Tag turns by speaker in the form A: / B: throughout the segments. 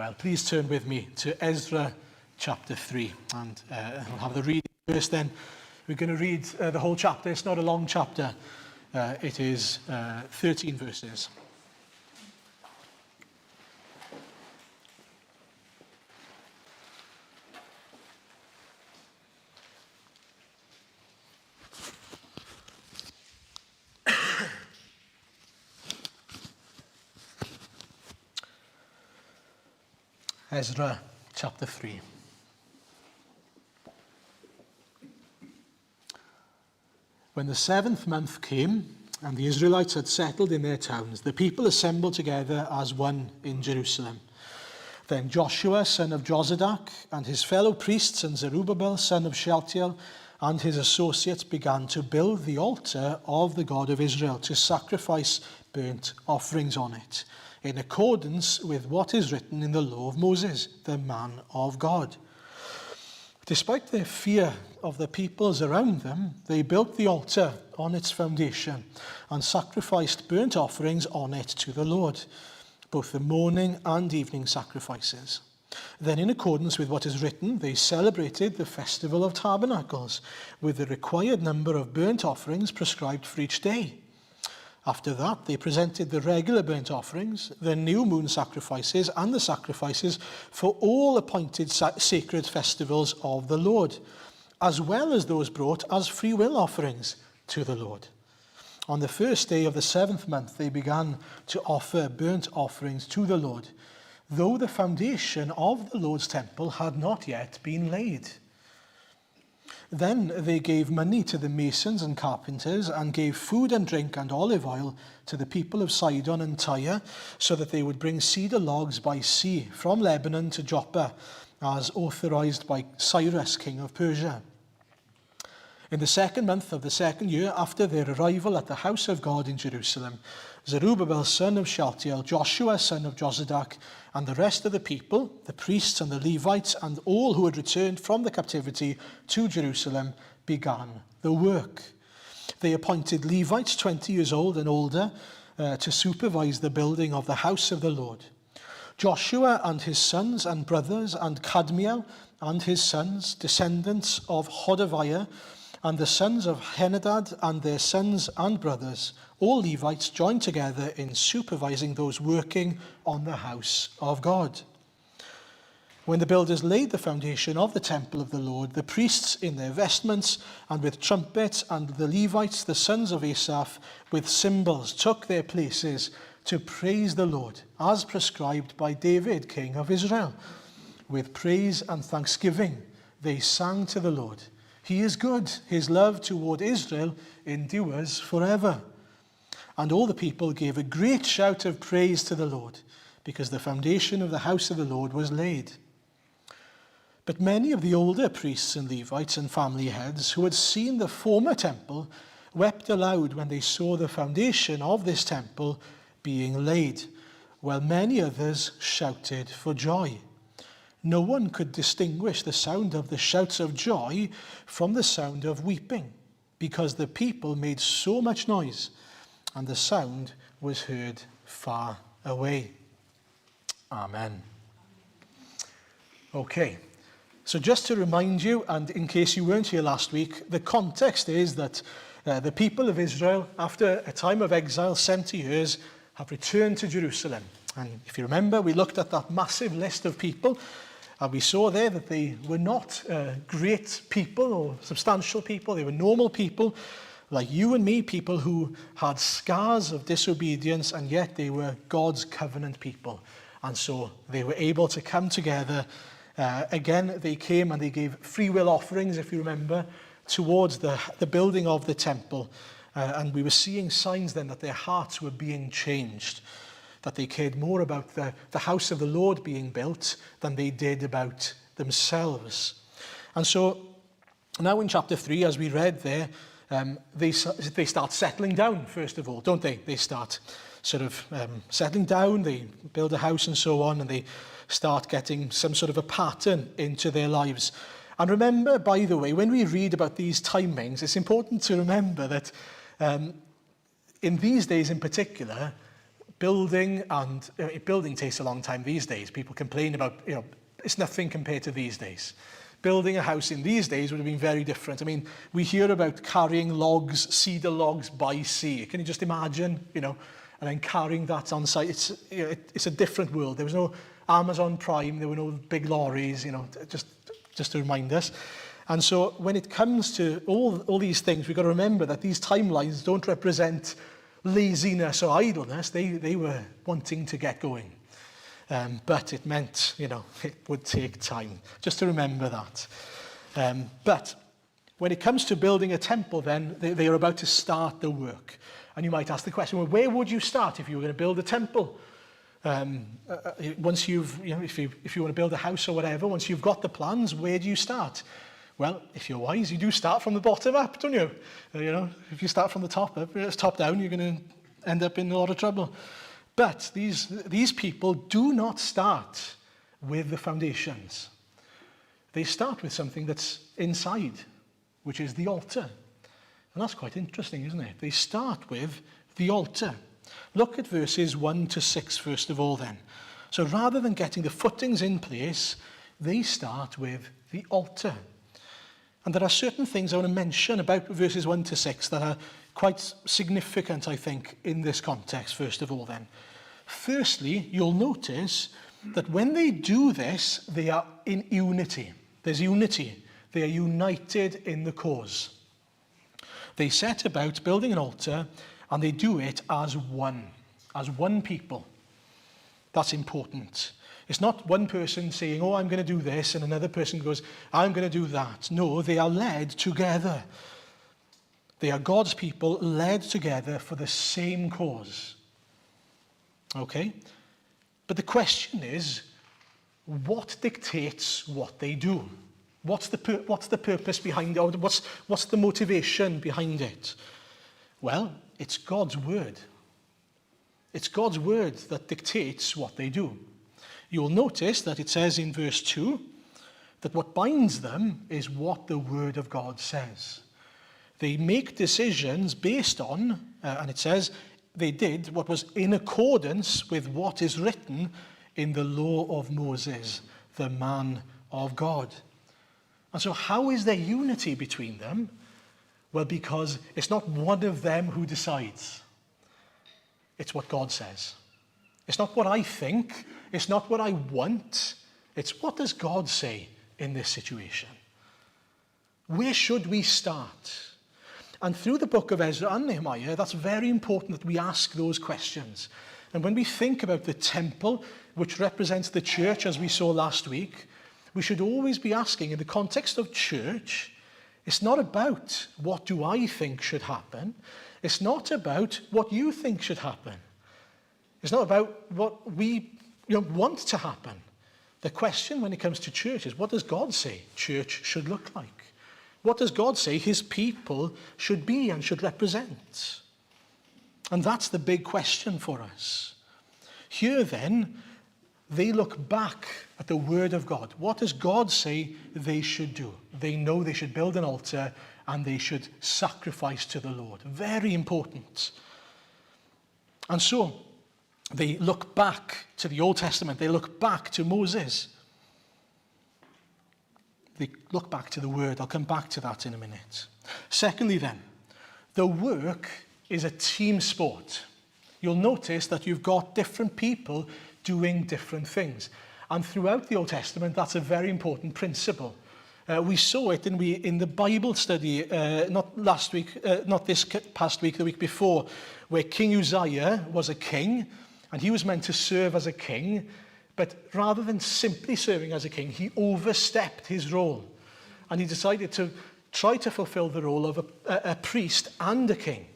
A: Well, please turn with me to Ezra chapter 3, and we'll have the reading first. Then we're going to read the whole chapter. It's not a long chapter. It is 13 verses. Ezra chapter 3. When the 7th month came, and the Israelites had settled in their towns, the people assembled together as one in Jerusalem. Then Joshua, son of Jozadak, and his fellow priests, and Zerubbabel, son of Shealtiel, and his associates began to build the altar of the God of Israel, to sacrifice burnt offerings on it, in accordance with what is written in the law of Moses, the man of God. Despite their fear of the peoples around them, they built the altar on its foundation and sacrificed burnt offerings on it to the Lord, both the morning and evening sacrifices. Then, in accordance with what is written, they celebrated the Festival of Tabernacles with the required number of burnt offerings prescribed for each day. After that, they presented the regular burnt offerings, the new moon sacrifices, and the sacrifices for all appointed sacred festivals of the Lord, as well as those brought as free will offerings to the Lord. On the first day of the 7th month, they began to offer burnt offerings to the Lord, though the foundation of the Lord's temple had not yet been laid. Then they gave money to the masons and carpenters, and gave food and drink and olive oil to the people of Sidon and Tyre, so that they would bring cedar logs by sea from Lebanon to Joppa, as authorized by Cyrus, king of Persia. In the 2nd month of the 2nd year after their arrival at the house of God in Jerusalem, Zerubbabel, son of Shealtiel, Joshua, son of Jozadak, and the rest of the people, the priests and the Levites, and all who had returned from the captivity to Jerusalem, began the work. They appointed Levites 20 years old and older to supervise the building of the house of the Lord. Joshua and his sons and brothers, and Kadmiel and his sons, descendants of Hodaviah, and the sons of Henadad and their sons and brothers, all Levites, joined together in supervising those working on the house of God. When the builders laid the foundation of the temple of the Lord, the priests in their vestments and with trumpets, and the Levites, the sons of Asaph, with cymbals, took their places to praise the Lord, as prescribed by David, king of Israel. With praise and thanksgiving they sang to the Lord. He is good, his love toward Israel endures forever. And all the people gave a great shout of praise to the Lord, because the foundation of the house of the Lord was laid. But many of the older priests and Levites and family heads who had seen the former temple wept aloud when they saw the foundation of this temple being laid, while many others shouted for joy. No one could distinguish the sound of the shouts of joy from the sound of weeping, because the people made so much noise, and the sound was heard far away. Amen. Okay, so just to remind you, and in case you weren't here last week, the context is that the people of Israel, after a time of exile, 70 years, have returned to Jerusalem. And if you remember, we looked at that massive list of people, and we saw there that they were not great people or substantial people. They were normal people, like you and me, people who had scars of disobedience, and yet they were God's covenant people. And so they were able to come together. Again, they came and they gave free will offerings, if you remember, towards the building of the temple. And we were seeing signs then that their hearts were being changed, that they cared more about the house of the Lord being built than they did about themselves. And so now in chapter 3, as we read there, they start settling down, first of all, don't they? They start sort of settling down, they build a house and so on, and they start getting some sort of a pattern into their lives. And remember, by the way, when we read about these timings, it's important to remember that in these days in particular, building, and building takes a long time these days. People complain about, it's nothing compared to these days. Building a house in these days would have been very different. I mean, we hear about carrying logs, cedar logs by sea. Can you just imagine, and then carrying that on site? It's a different world. There was no Amazon Prime, there were no big lorries, just to remind us. And so when it comes to all these things, we've got to remember that these timelines don't represent laziness or idleness. They were wanting to get going. But it meant, it would take time. Just to remember that. But when it comes to building a temple, then they are about to start the work. And you might ask the question, well, where would you start if you were going to build a temple? Once you've, if you want to build a house or whatever, once you've got the plans, where do you start? Well, if you're wise, you do start from the bottom up, don't you? If you start from the top up, it's top down, you're going to end up in a lot of trouble. But these people do not start with the foundations. They start with something that's inside, which is the altar. And that's quite interesting, isn't it? They start with the altar. Look at verses 1 to 6 first of all then. So rather than getting the footings in place, they start with the altar. And there are certain things I want to mention about verses 1 to 6 that are quite significant, I think, in this context, first of all then. Firstly, you'll notice that when they do this, they are in unity. There's unity. They are united in the cause. They set about building an altar, and they do it as one people. That's important. It's not one person saying, I'm going to do this, and another person goes, I'm going to do that. No, they are led together. They are God's people led together for the same cause. Okay? But the question is, what dictates what they do? What's the purpose behind it? What's the motivation behind it? Well, it's God's word. It's God's word that dictates what they do. You'll notice that it says in verse 2 that what binds them is what the word of God says. They make decisions based on, and it says, they did what was in accordance with what is written in the law of Moses, the man of God. And so how is there unity between them? Well, because it's not one of them who decides. It's what God says. It's not what I think. It's not what I want. It's what does God say in this situation? Where should we start? And through the book of Ezra and Nehemiah, that's very important that we ask those questions. And when we think about the temple, which represents the church, as we saw last week, we should always be asking, in the context of church, it's not about what do I think should happen. It's not about what you think should happen. It's not about what we want to happen. The question when it comes to church is, what does God say church should look like? What does God say his people should be and should represent? And that's the big question for us. Here then, they look back at the word of God. What does God say they should do? They know they should build an altar and they should sacrifice to the Lord. Very important. And so they look back to the Old Testament. They look back to Moses. They look back to the word. I'll come back to that in a minute. Secondly then, the work is a team sport. You'll notice that you've got different people doing different things. And throughout the Old Testament, that's a very important principle. We saw it in the Bible study, not last week, not this past week, the week before, where King Uzziah was a king, and he was meant to serve as a king, but rather than simply serving as a king, he overstepped his role. And he decided to try to fulfill the role of a priest and a king.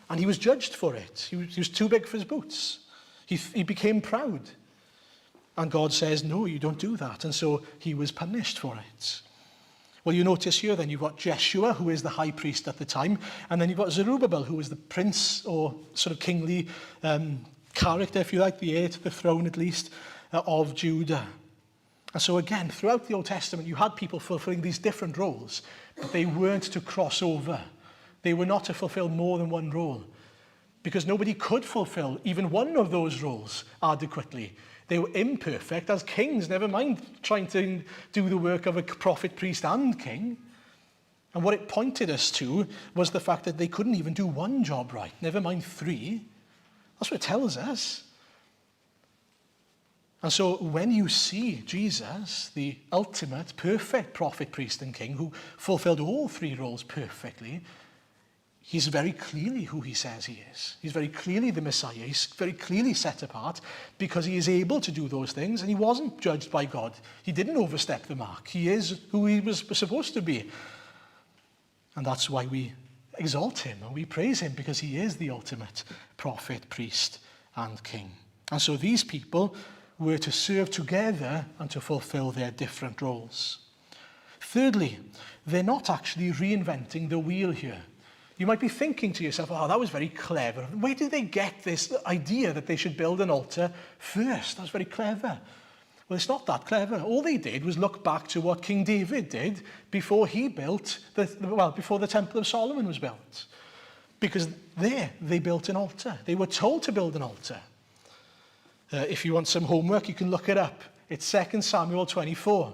A: And he was judged for it. He was too big for his boots. He became proud. And God says, no, you don't do that. And so he was punished for it. Well, you notice here then you've got Jeshua, who is the high priest at the time, and then you've got Zerubbabel, who is the prince or sort of kingly character, if you like, the heir to the throne at least, of Judah. And so again, throughout the Old Testament, you had people fulfilling these different roles, but they weren't to cross over. They were not to fulfill more than one role. because nobody could fulfill even one of those roles adequately. They were imperfect as kings, never mind trying to do the work of a prophet, priest, and king. And what it pointed us to was the fact that they couldn't even do one job right, never mind three. That's what it tells us. And so when you see Jesus, the ultimate, perfect prophet, priest, and king, who fulfilled all three roles perfectly, he's very clearly who he says he is. He's very clearly the Messiah. He's very clearly set apart because he is able to do those things, and he wasn't judged by God. He didn't overstep the mark. He is who he was supposed to be. And that's why we exalt him and we praise him, because he is the ultimate prophet, priest, and king. And so these people were to serve together and to fulfill their different roles. Thirdly, they're not actually reinventing the wheel here. You might be thinking to yourself, oh, that was very clever. Where did they get this idea that they should build an altar first? That's very clever. Well, it's not that clever. All they did was look back to what King David did before he built, before the Temple of Solomon was built. Because there, they built an altar. They were told to build an altar. If you want some homework, you can look it up. It's 2 Samuel 24.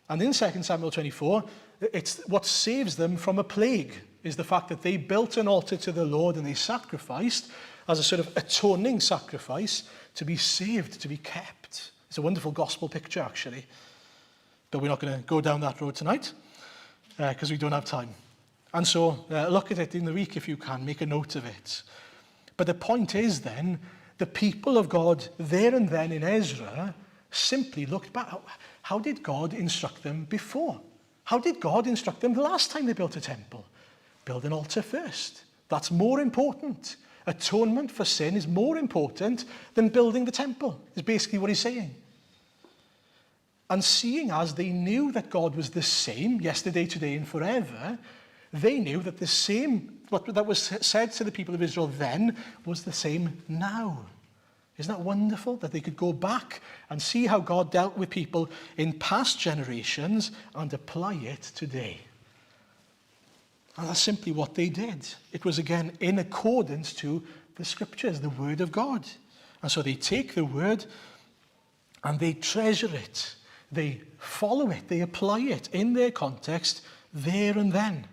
A: And in 2 Samuel 24, it's what saves them from a plague is the fact that they built an altar to the Lord and they sacrificed as a sort of atoning sacrifice to be saved, to be kept. It's a wonderful gospel picture, actually. But we're not going to go down that road tonight because we don't have time. And so look at it in the week if you can, make a note of it. But the point is then, the people of God there and then in Ezra simply looked back. How did God instruct them before? How did God instruct them the last time they built a temple? Build an altar first. That's more important. Atonement for sin is more important than building the temple, is basically what he's saying. And seeing as they knew that God was the same yesterday, today, and forever, they knew that the same, what that was said to the people of Israel then, was the same now. Isn't that wonderful? That they could go back and see how God dealt with people in past generations and apply it today. And that's simply what they did. It was, again, in accordance to the scriptures, the word of God. And so they take the word and they treasure it. They follow it. They apply it in their context there and then.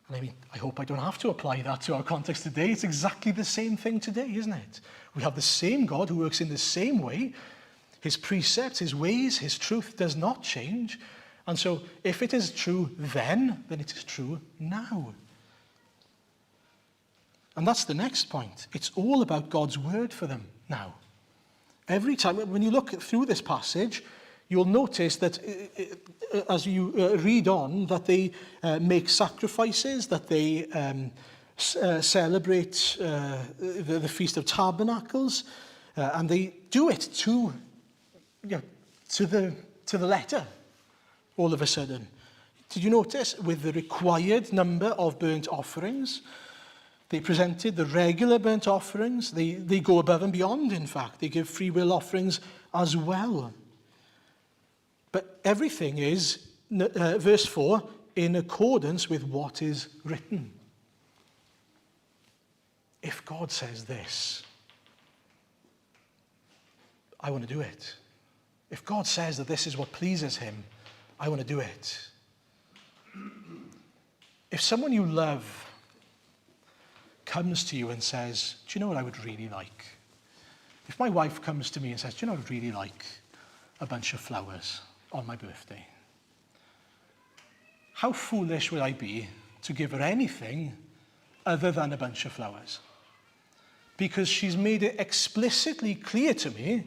A: And I mean, I hope I don't have to apply that to our context today. It's exactly the same thing today, isn't it? We have the same God who works in the same way. His precepts, his ways, his truth does not change. And so if it is true then it is true now. And that's the next point. It's all about God's word for them now. Every time, when you look through this passage, you'll notice that as you read on, that they make sacrifices, that they celebrate the Feast of Tabernacles, and they do it to the letter. All of a sudden. Did you notice with the required number of burnt offerings? They presented the regular burnt offerings. They go above and beyond, in fact. They give free will offerings as well. But everything is, verse 4, in accordance with what is written. If God says this, I want to do it. If God says that this is what pleases him, I want to do it. If someone you love comes to you and says, do you know what I would really like? If my wife comes to me and says, do you know what I'd really like? A bunch of flowers on my birthday. How foolish would I be to give her anything other than a bunch of flowers? Because she's made it explicitly clear to me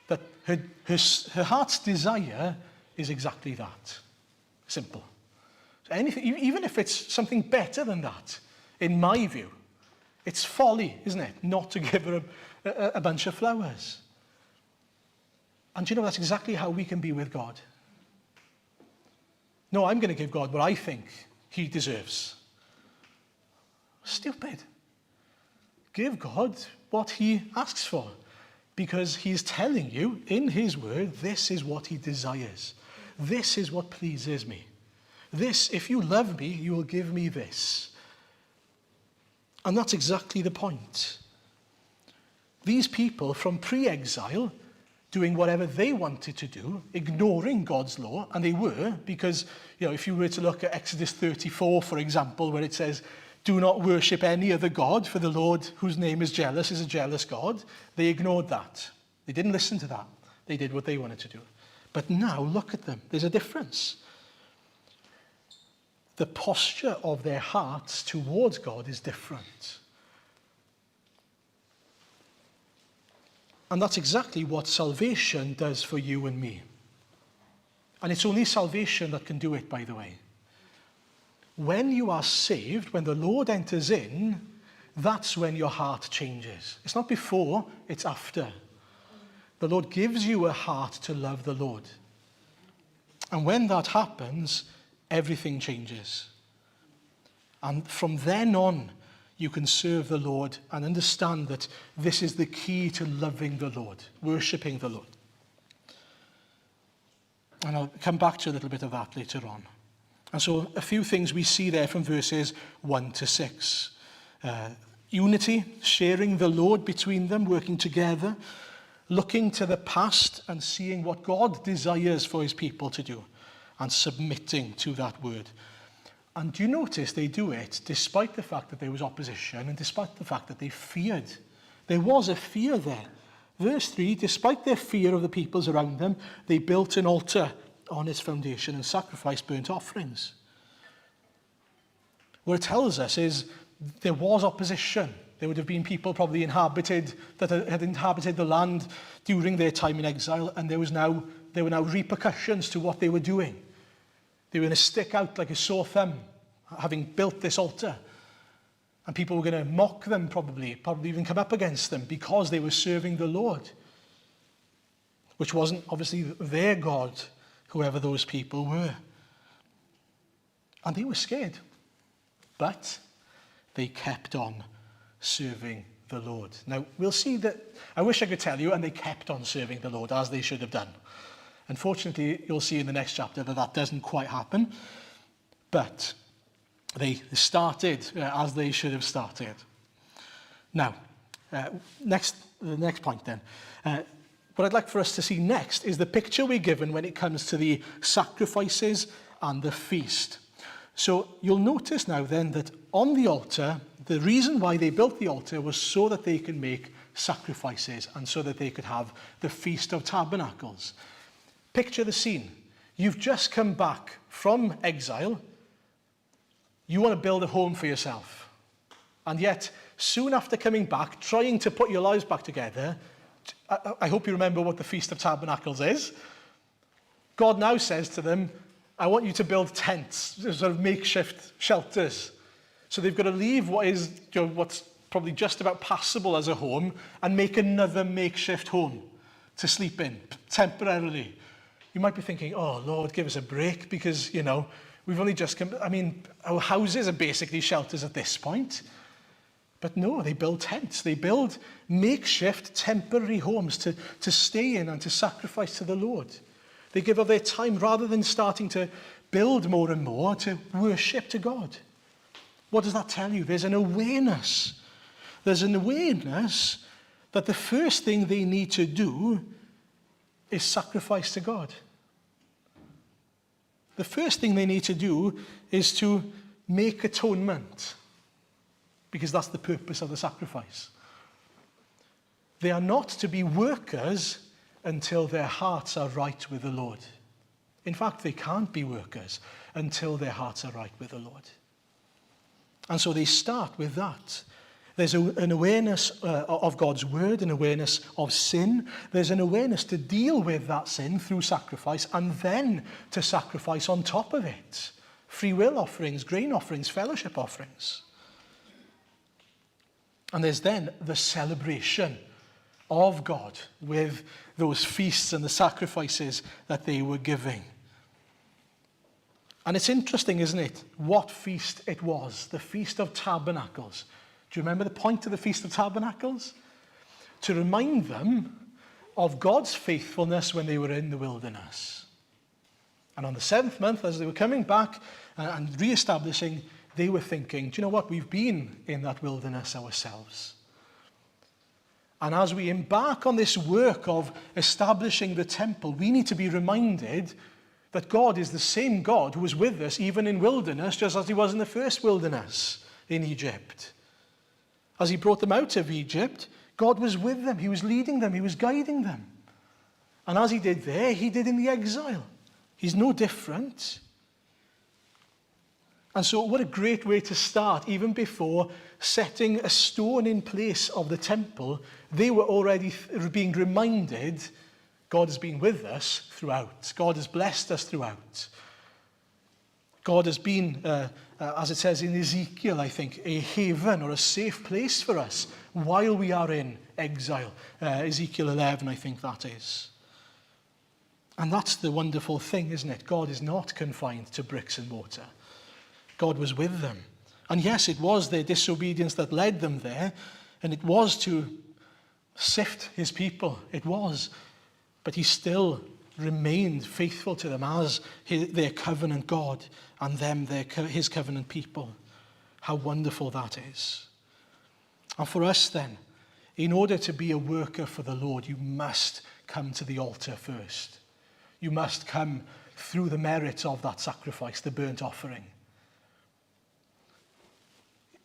A: that her heart's desire is exactly that. Simple. So anything, even if it's something better than that, in my view, it's folly, isn't it, not to give her a bunch of flowers. And you know, that's exactly how we can be with God. No, I'm going to give God what I think he deserves. Stupid. Give God what he asks for, because he's telling you in his word, this is what he desires. This is what pleases me. This, if you love me, you will give me this. And that's exactly the point. These people from pre-exile, doing whatever they wanted to do, ignoring God's law, and they were, because, if you were to look at Exodus 34, for example, where it says, do not worship any other God, for the Lord, whose name is jealous, is a jealous God, they ignored that. They didn't listen to that. They did what they wanted to do. But now, look at them. There's a difference. The posture of their hearts towards God is different. And that's exactly what salvation does for you and me. And it's only salvation that can do it, by the way. When you are saved, when the Lord enters in, that's when your heart changes. It's not before, it's after. The Lord gives you a heart to love the Lord. And when that happens, everything changes. And from then on, you can serve the Lord and understand that this is the key to loving the Lord, worshipping the Lord. And I'll come back to a little bit of that later on. And so a few things we see there from verses 1 to 6. Unity, sharing the Lord between them, working together, looking to the past and seeing what God desires for his people to do, and submitting to that word. And do you notice they do it despite the fact that there was opposition and despite the fact that they feared? There was a fear there. Verse 3, despite their fear of the peoples around them, they built an altar on its foundation and sacrificed burnt offerings. What it tells us is there was opposition. There would have been people probably that had inhabited the land during their time in exile, and there were now repercussions to what they were doing. They were going to stick out like a sore thumb, having built this altar. And people were going to mock them probably even come up against them because they were serving the Lord, which wasn't obviously their God, whoever those people were. And they were scared. But they kept on serving the Lord. Now, we'll see that, I wish I could tell you, and they kept on serving the Lord as they should have done. Unfortunately, you'll see in the next chapter that doesn't quite happen. But they started as they should have started. Now, the next point then. What I'd like for us to see next is the picture we're given when it comes to the sacrifices and the feast. So you'll notice now then that on the altar, the reason why they built the altar was so that they can make sacrifices and so that they could have the Feast of Tabernacles. Picture the scene. You've just come back from exile. You want to build a home for yourself. And yet, soon after coming back, trying to put your lives back together, I hope you remember what the Feast of Tabernacles is. God now says to them, I want you to build tents, sort of makeshift shelters. So they've got to leave what's probably just about passable as a home and make another makeshift home to sleep in temporarily. You might be thinking, oh, Lord, give us a break because, we've only just come. Our houses are basically shelters at this point. But no, they build tents. They build makeshift temporary homes to stay in and to sacrifice to the Lord. They give of their time rather than starting to build more and more to worship to God. What does that tell you? There's an awareness. There's an awareness that the first thing they need to do is sacrifice to God. The first thing they need to do is to make atonement, because that's the purpose of the sacrifice. They are not to be workers until their hearts are right with the Lord. In fact, they can't be workers until their hearts are right with the Lord. And so they start with that. There's an awareness of God's word, an awareness of sin. There's an awareness to deal with that sin through sacrifice, and then to sacrifice on top of it. Free will offerings, grain offerings, fellowship offerings. And there's then the celebration of God with those feasts and the sacrifices that they were giving. And it's interesting, isn't it, what feast it was, the Feast of Tabernacles. Do you remember the point of the Feast of Tabernacles? To remind them of God's faithfulness when they were in the wilderness. And on the 7th month, as they were coming back and re-establishing, they were thinking, do you know what? We've been in that wilderness ourselves. And as we embark on this work of establishing the temple, we need to be reminded that God is the same God who was with us even in wilderness, just as he was in the first wilderness in Egypt. As he brought them out of Egypt, God was with them. He was leading them. He was guiding them. And as he did there, he did in the exile. He's no different. And so what a great way to start. Even before setting a stone in place of the temple, they were already being reminded God has been with us throughout. God has blessed us throughout. God has been, as it says in Ezekiel, I think, a haven or a safe place for us while we are in exile. Ezekiel 11, I think that is. And that's the wonderful thing, isn't it? God is not confined to bricks and mortar. God was with them. And yes, it was their disobedience that led them there, and it was to sift his people. It was. But he still remained faithful to them as their covenant God and them his covenant people. How wonderful that is. And for us then, in order to be a worker for the Lord, you must come to the altar first. You must come through the merits of that sacrifice, the burnt offering.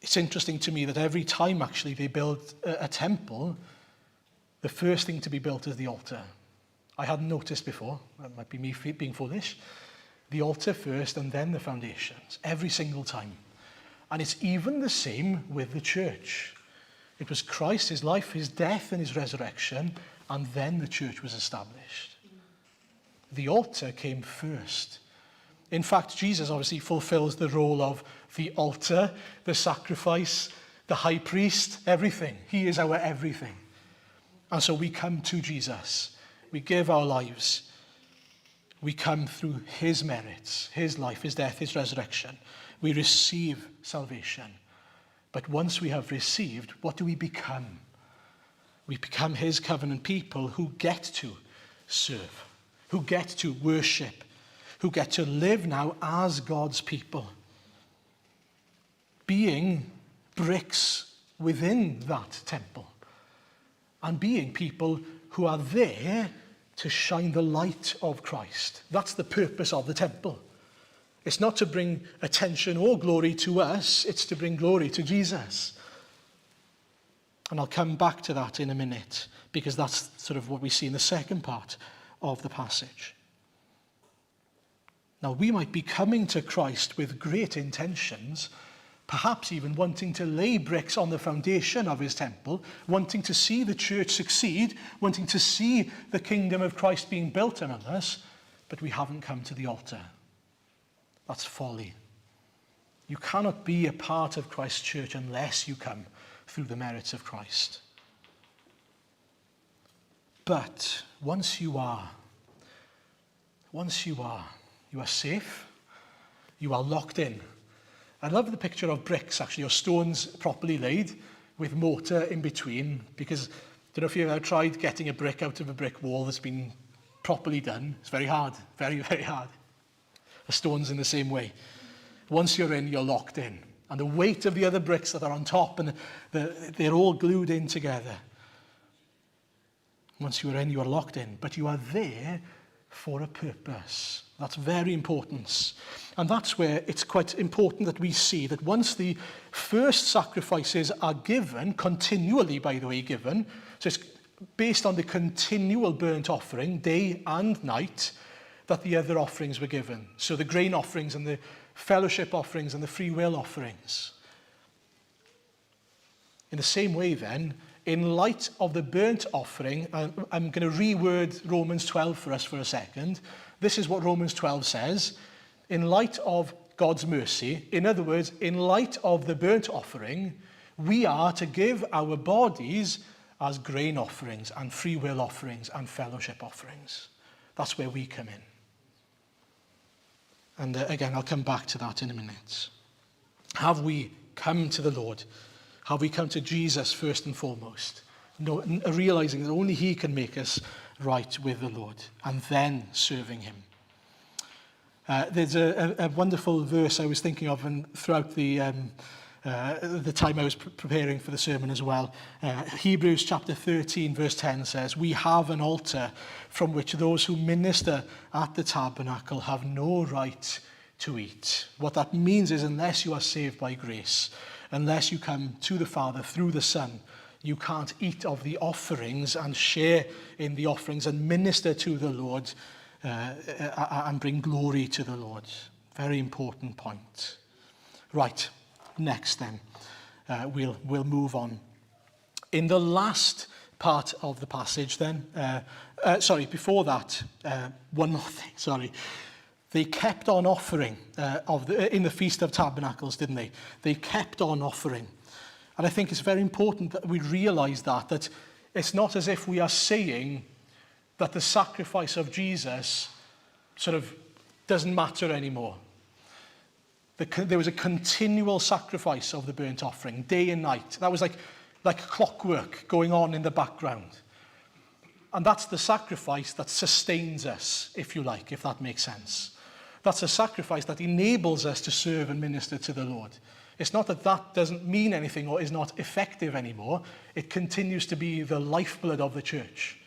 A: It's interesting to me that every time actually they build a temple, the first thing to be built is the altar. I hadn't noticed before. That might be me being foolish. The altar first and then the foundations, every single time. And it's even the same with the church. It was Christ, his life, his death and his resurrection, and then the church was established. The altar came first. In fact, Jesus obviously fulfills the role of the altar, the sacrifice, the high priest, everything. He is our everything. And so we come to Jesus. We give our lives. We come through his merits, his life, his death, his resurrection. We receive salvation. But once we have received, what do we become? We become his covenant people who get to serve, who get to worship, who get to live now as God's people, being bricks within that temple and being people who are there to shine the light of Christ. That's the purpose of the temple. It's not to bring attention or glory to us, it's to bring glory to Jesus. And I'll come back to that in a minute, because that's sort of what we see in the second part of the passage. Now, we might be coming to Christ with great intentions, perhaps even wanting to lay bricks on the foundation of his temple, wanting to see the church succeed, wanting to see the kingdom of Christ being built among us, but we haven't come to the altar. That's folly. You cannot be a part of Christ's church unless you come through the merits of Christ. But once you are safe, you are locked in. I love the picture of bricks, actually, or stones properly laid with mortar in between, because I don't know if you've ever tried getting a brick out of a brick wall that's been properly done. It's very hard, very, very hard. A stone's in the same way. Once you're in, you're locked in. And the weight of the other bricks that are on top, and they're all glued in together. Once you are in, you are locked in. But you are there for a purpose. That's very important. And that's where it's quite important that we see that once the first sacrifices are given, continually, by the way, given, so it's based on the continual burnt offering, day and night, that the other offerings were given. So the grain offerings and the fellowship offerings and the free will offerings. In the same way then, in light of the burnt offering, I'm going to reword Romans 12 for us for a second. This is what Romans 12 says. In light of God's mercy, in other words, in light of the burnt offering, we are to give our bodies as grain offerings and free will offerings and fellowship offerings. That's where we come in. And again, I'll come back to that in a minute. Have we come to the Lord? Have we come to Jesus first and foremost? Realizing that only he can make us right with the Lord, and then serving him. There's a wonderful verse I was thinking of and throughout the time I was preparing for the sermon as well. Hebrews chapter 13 verse 10 says, "We have an altar from which those who minister at the tabernacle have no right to eat." What that means is, unless you are saved by grace, unless you come to the Father through the Son, you can't eat of the offerings and share in the offerings and minister to the Lord and bring glory to the Lord. Very important point. Right, next then, we'll move on. In the last part of the passage then, before that, one more thing, sorry. They kept on offering in the Feast of Tabernacles, didn't they? They kept on offering. And I think it's very important that we realize that it's not as if we are saying that the sacrifice of Jesus sort of doesn't matter anymore. There was a continual sacrifice of the burnt offering, day and night. That was like clockwork going on in the background. And that's the sacrifice that sustains us, if you like, if that makes sense. That's a sacrifice that enables us to serve and minister to the Lord. It's not that that doesn't mean anything or is not effective anymore. It continues to be the lifeblood of the church.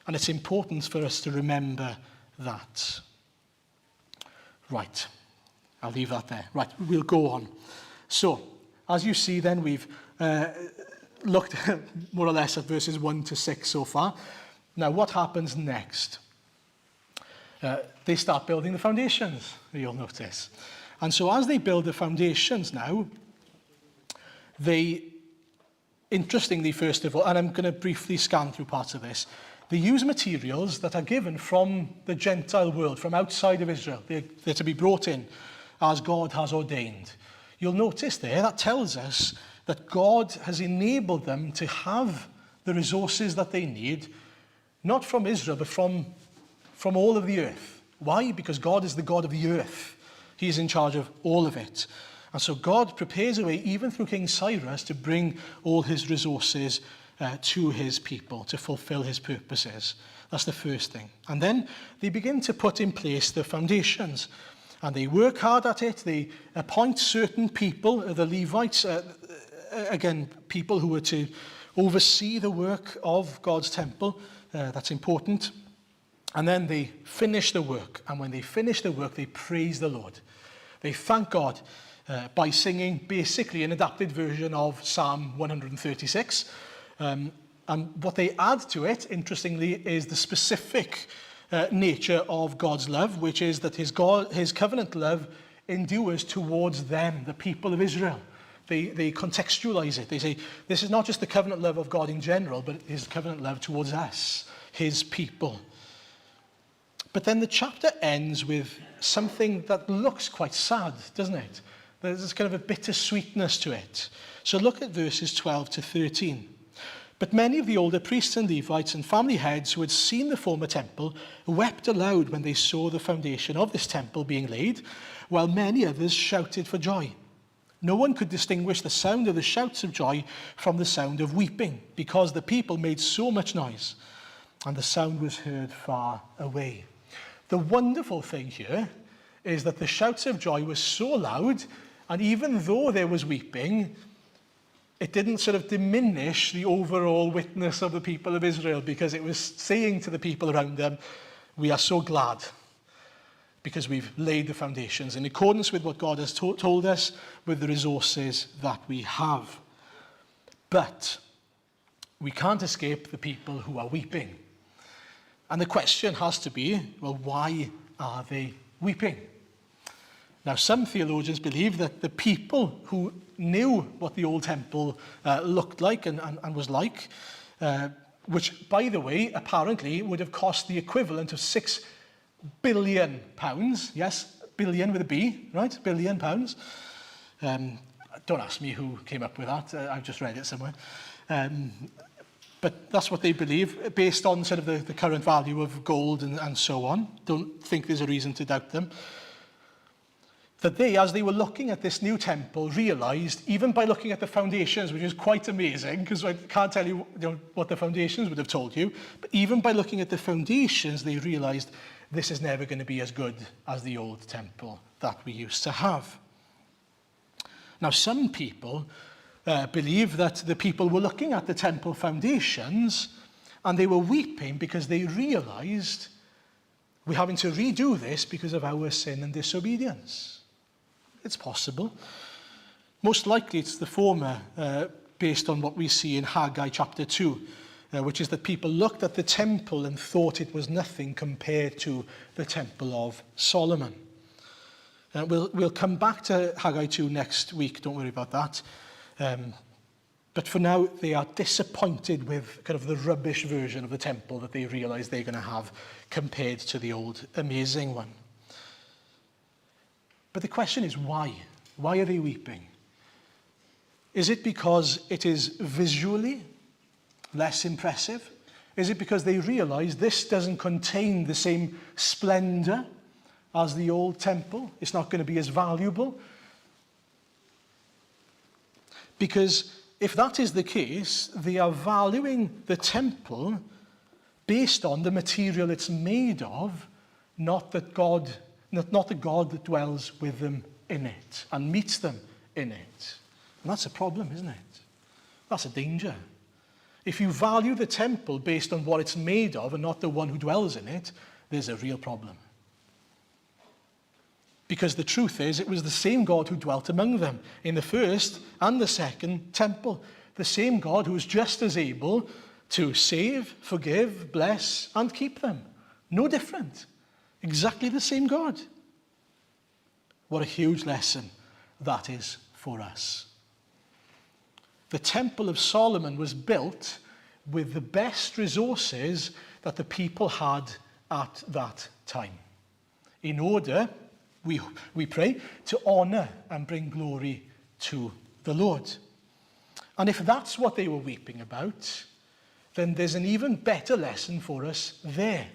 A: And it's important for us to remember that. Right. I'll leave that there. Right, we'll go on. So, as you see then, we've looked more or less at verses 1 to 6 so far. Now, what happens next? They start building the foundations, you'll notice. And so as they build the foundations now, they, interestingly, first of all, and I'm going to briefly scan through parts of this, they use materials that are given from the Gentile world, from outside of Israel. They're to be brought in as God has ordained. You'll notice there, that tells us that God has enabled them to have the resources that they need, not from Israel, but from all of the earth. Why? Because God is the God of the earth. He is in charge of all of it. And so God prepares a way, even through King Cyrus, to bring all his resources to his people, to fulfill his purposes. That's the first thing. And then they begin to put in place the foundations. And they work hard at it. They appoint certain people, the Levites, again, people who were to oversee the work of God's temple. That's important. And then they finish the work. And when they finish the work, they praise the Lord. They thank God by singing basically an adapted version of Psalm 136. And what they add to it, interestingly, is the specific nature of God's love, which is that his covenant love endures towards them, the people of Israel. They contextualize it. They say, this is not just the covenant love of God in general, but his covenant love towards us, his people. But then the chapter ends with something that looks quite sad, doesn't it? There's kind of a bittersweetness to it. So look at verses 12 to 13. But many of the older priests and Levites and family heads who had seen the former temple wept aloud when they saw the foundation of this temple being laid, while many others shouted for joy. No one could distinguish the sound of the shouts of joy from the sound of weeping, because the people made so much noise, and the sound was heard far away. The wonderful thing here is that the shouts of joy were so loud, and even though there was weeping, it didn't sort of diminish the overall witness of the people of Israel, because it was saying to the people around them, we are so glad because we've laid the foundations in accordance with what God has told us with the resources that we have. But we can't escape the people who are weeping. And the question has to be, well, why are they weeping? Now, some theologians believe that the people who knew what the old temple looked like and was like, which, by the way, apparently would have cost the equivalent of £6 billion. Yes, billion with a B, right? £1 billion. Don't ask me who came up with that. I've just read it somewhere. But that's what they believe, based on sort of the current value of gold and so on. Don't think there's a reason to doubt them. That they, as they were looking at this new temple, realized, even by looking at the foundations, which is quite amazing, because I can't tell you, what the foundations would have told you, but even by looking at the foundations, they realized this is never going to be as good as the old temple that we used to have. Now, some people believe that the people were looking at the temple foundations and they were weeping because they realized we're having to redo this because of our sin and disobedience. It's possible. Most likely it's the former, based on what we see in Haggai chapter 2, which is that people looked at the temple and thought it was nothing compared to the temple of Solomon. We'll come back to Haggai 2 next week, don't worry about that. But for now, they are disappointed with kind of the rubbish version of the temple that they realize they're going to have compared to the old amazing one. But the question is why? Why are they weeping? Is it because it is visually less impressive? Is it because they realize this doesn't contain the same splendor as the old temple? It's not going to be as valuable? Because if that is the case, they are valuing the temple based on the material it's made of, not the God that dwells with them in it and meets them in it. And that's a problem, isn't it? That's a danger. If you value the temple based on what it's made of and not the one who dwells in it, there's a real problem. Because the truth is, it was the same God who dwelt among them in the first and the second temple. The same God who was just as able to save, forgive, bless, and keep them. No different. Exactly the same God. What a huge lesson that is for us. The Temple of Solomon was built with the best resources that the people had at that time, in order, we pray, to honor and bring glory to the Lord. And if that's what they were weeping about, then there's an even better lesson for us there.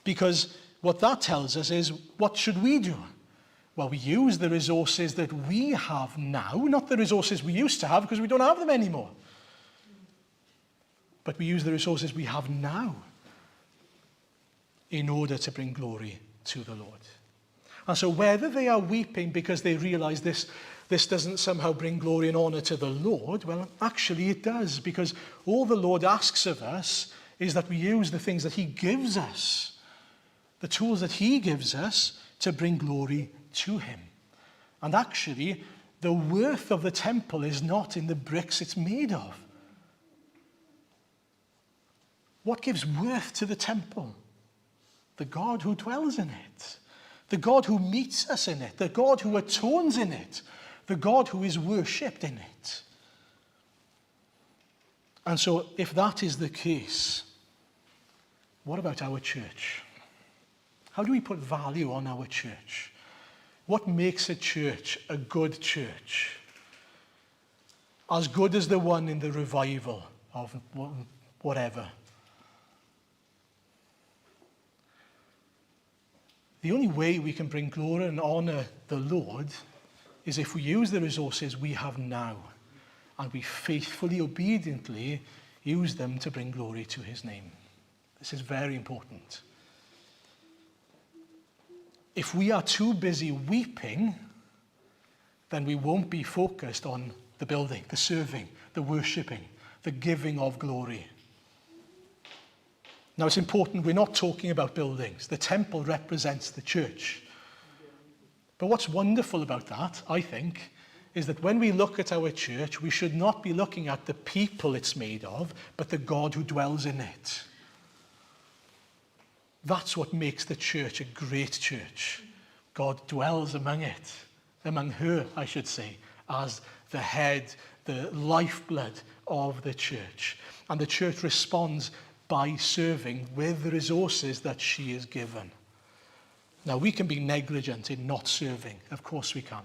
A: Because what that tells us is, what should we do? Well, we use the resources that we have now, not the resources we used to have, because we don't have them anymore. But we use the resources we have now in order to bring glory to the Lord. And so whether they are weeping because they realize this doesn't somehow bring glory and honor to the Lord, well, actually it does, because all the Lord asks of us is that we use the things that he gives us, the tools that he gives us to bring glory to him. And actually, the worth of the temple is not in the bricks it's made of. What gives worth to the temple? The God who dwells in it. The God who meets us in it, the God who atones in it, the God who is worshipped in it. And so, if that is the case, what about our church? How do we put value on our church? What makes a church a good church? As good as the one in the revival of whatever. The only way we can bring glory and honor the Lord is if we use the resources we have now and we faithfully, obediently use them to bring glory to his name. This is very important. If we are too busy weeping, then we won't be focused on the building, the serving, the worshipping, the giving of glory. Now, it's important, we're not talking about buildings. The temple represents the church. But what's wonderful about that, I think, is that when we look at our church, we should not be looking at the people it's made of, but the God who dwells in it. That's what makes the church a great church. God dwells among it, among her, I should say, as the head, the lifeblood of the church. And the church responds by serving with the resources that she is given. Now, we can be negligent in not serving. Of course we can.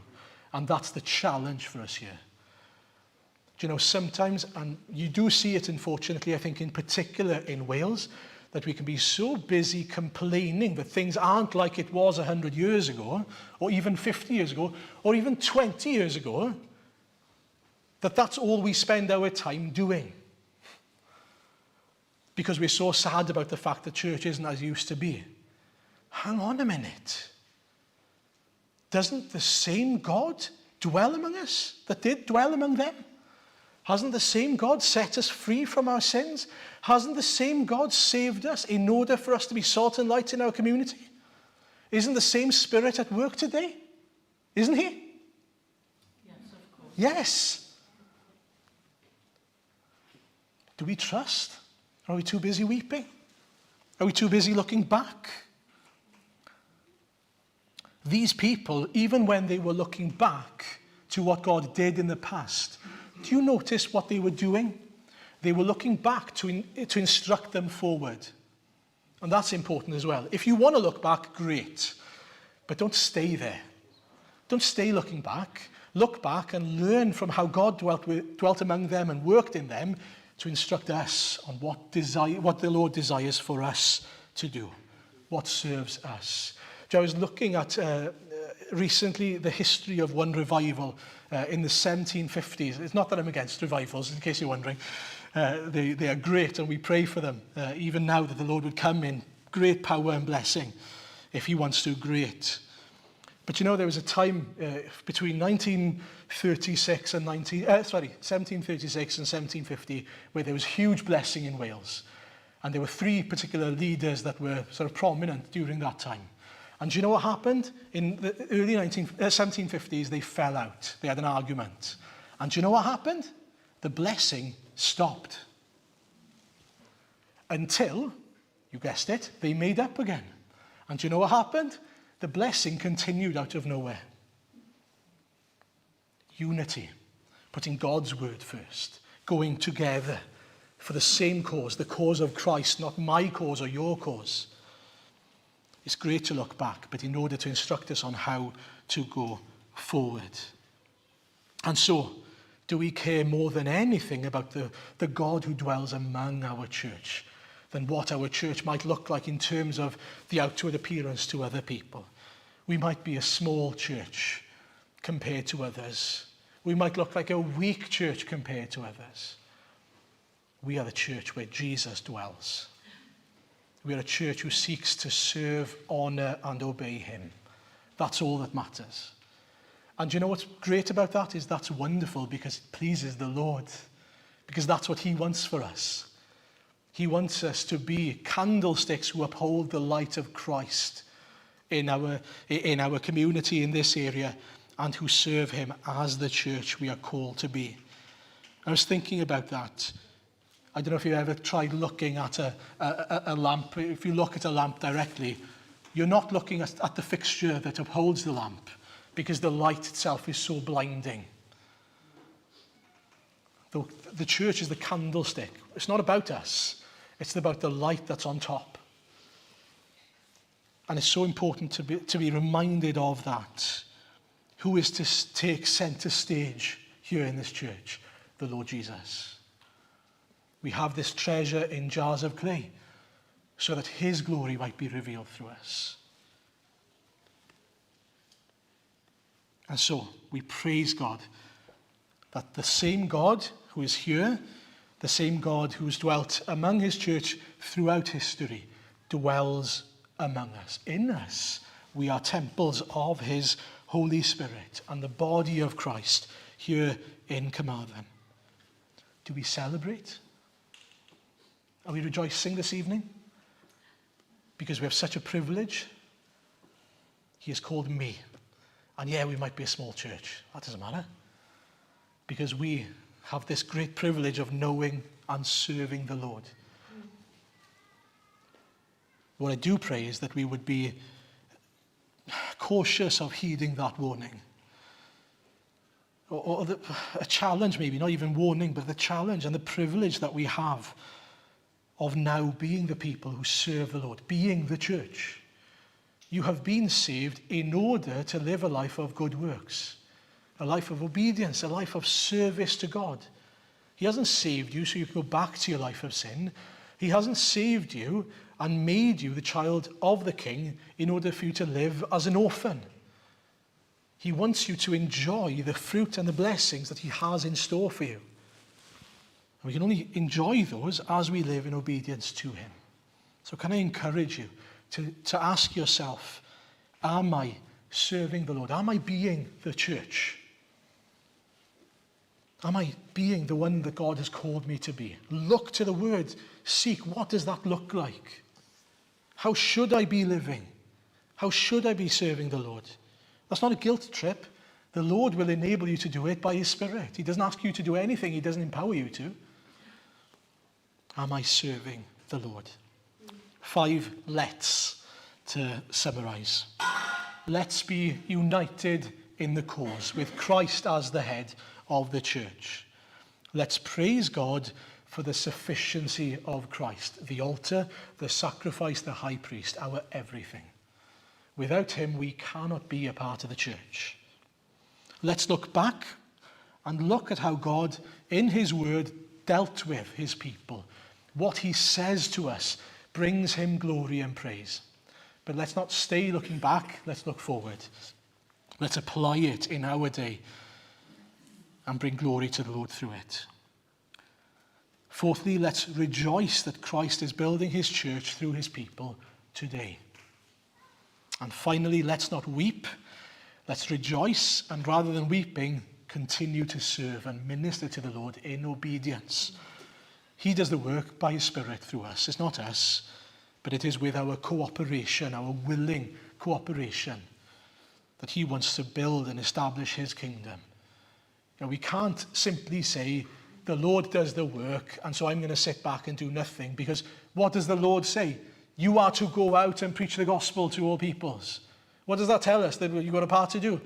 A: And that's the challenge for us here. Do you know, sometimes, and you do see it, unfortunately, I think in particular in Wales, that we can be so busy complaining that things aren't like it was 100 years ago, or even 50 years ago, or even 20 years ago, that that's all we spend our time doing. Because we're so sad about the fact that church isn't as it used to be. hang on a minute. Doesn't the same God dwell among us that did dwell among them? Hasn't the same God set us free from our sins? Hasn't the same God saved us in order for us to be salt and light in our community? Isn't the same Spirit at work today? Isn't he?
B: Yes, of course.
A: Yes. Do we trust? Or are we too busy weeping? Are we too busy looking back? These people, even when they were looking back to what God did in the past, do you notice what they were doing? They were looking back to instruct them forward. And that's important as well. If you want to look back, great. But don't stay there. Don't stay looking back. Look back and learn from how God dwelt among them and worked in them to instruct us on what the Lord desires for us to do, what serves us. I was looking at recently the history of one revival in the 1750s. It's not that I'm against revivals, in case you're wondering. They are great, and we pray for them, even now, that the Lord would come in great power and blessing, if he wants to, great. But you know, there was a time between 1736 and 1750 where there was huge blessing in Wales. And there were three particular leaders that were sort of prominent during that time. And do you know what happened? In the early 1750s, they fell out. They had an argument. And do you know what happened? The blessing stopped. Until, you guessed it, they made up again. And do you know what happened? The blessing continued out of nowhere. Unity. Putting God's word first. Going together for the same cause, the cause of Christ, not my cause or your cause. It's great to look back, but in order to instruct us on how to go forward. And so, do we care more than anything about the God who dwells among our church than what our church might look like in terms of the outward appearance to other people? We might be a small church compared to others. We might look like a weak church compared to others. We are the church where Jesus dwells. We are a church who seeks to serve, honour and obey him. That's all that matters. And you know what's great about that is that's wonderful because it pleases the Lord. Because that's what he wants for us. He wants us to be candlesticks who uphold the light of Christ in our community in this area and who serve him as the church we are called to be. I was thinking about that. I don't know if you've ever tried looking at a lamp. If you look at a lamp directly, you're not looking at the fixture that upholds the lamp because the light itself is so blinding. The church is the candlestick. It's not about us. It's about the light that's on top. And it's so important to be reminded of that. Who is to take center stage here in this church? The Lord Jesus. We have this treasure in jars of clay so that his glory might be revealed through us. And so we praise God that the same God who is here, the same God who's dwelt among his church throughout history, dwells among us. In us, we are temples of his Holy Spirit and the body of Christ here in Carmarthen. Do we celebrate? Are we rejoicing this evening? Because we have such a privilege. He has called me. And yeah, we might be a small church. That doesn't matter. Because we have this great privilege of knowing and serving the Lord. What I do pray is that we would be cautious of heeding that warning. Or a challenge maybe, not even warning, but the challenge and the privilege that we have of now being the people who serve the Lord, being the church. You have been saved in order to live a life of good works, a life of obedience, a life of service to God. He hasn't saved you so you can go back to your life of sin. He hasn't saved you and made you the child of the King in order for you to live as an orphan. He wants you to enjoy the fruit and the blessings that he has in store for you. And we can only enjoy those as we live in obedience to him. So can I encourage you to ask yourself, am I serving the Lord? Am I being the church? Am I being the one that God has called me to be? Look to the word. Seek, what does that look like? How should I be living? How should I be serving the Lord? That's not a guilt trip. The Lord will enable you to do it by his Spirit. He doesn't ask you to do anything he doesn't empower you to. Am I serving the Lord? 5 let's to summarize. Let's be united in the cause with Christ as the head of the church. Let's praise God for the sufficiency of Christ, the altar, the sacrifice, the high priest, our everything. Without him, we cannot be a part of the church. Let's look back and look at how God, in his word, dealt with his people. What he says to us brings him glory and praise. But let's not stay looking back, let's look forward. Let's apply it in our day and bring glory to the Lord through it. Fourthly, let's rejoice that Christ is building his church through his people today. And finally, let's not weep. Let's rejoice, and rather than weeping, continue to serve and minister to the Lord in obedience. He does the work by his Spirit through us. It's not us, but it is with our cooperation, our willing cooperation, that he wants to build and establish his kingdom. You know, we can't simply say, the Lord does the work, and so I'm going to sit back and do nothing, because what does the Lord say? You are to go out and preach the gospel to all peoples. What does that tell us? That you've got a part to do.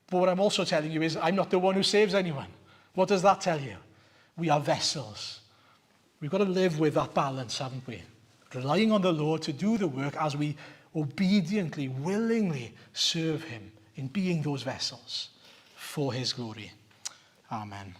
A: But what I'm also telling you is, I'm not the one who saves anyone. What does that tell you? We are vessels. We've got to live with that balance, haven't we? Relying on the Lord to do the work as we obediently, willingly serve him in being those vessels for his glory. Amen.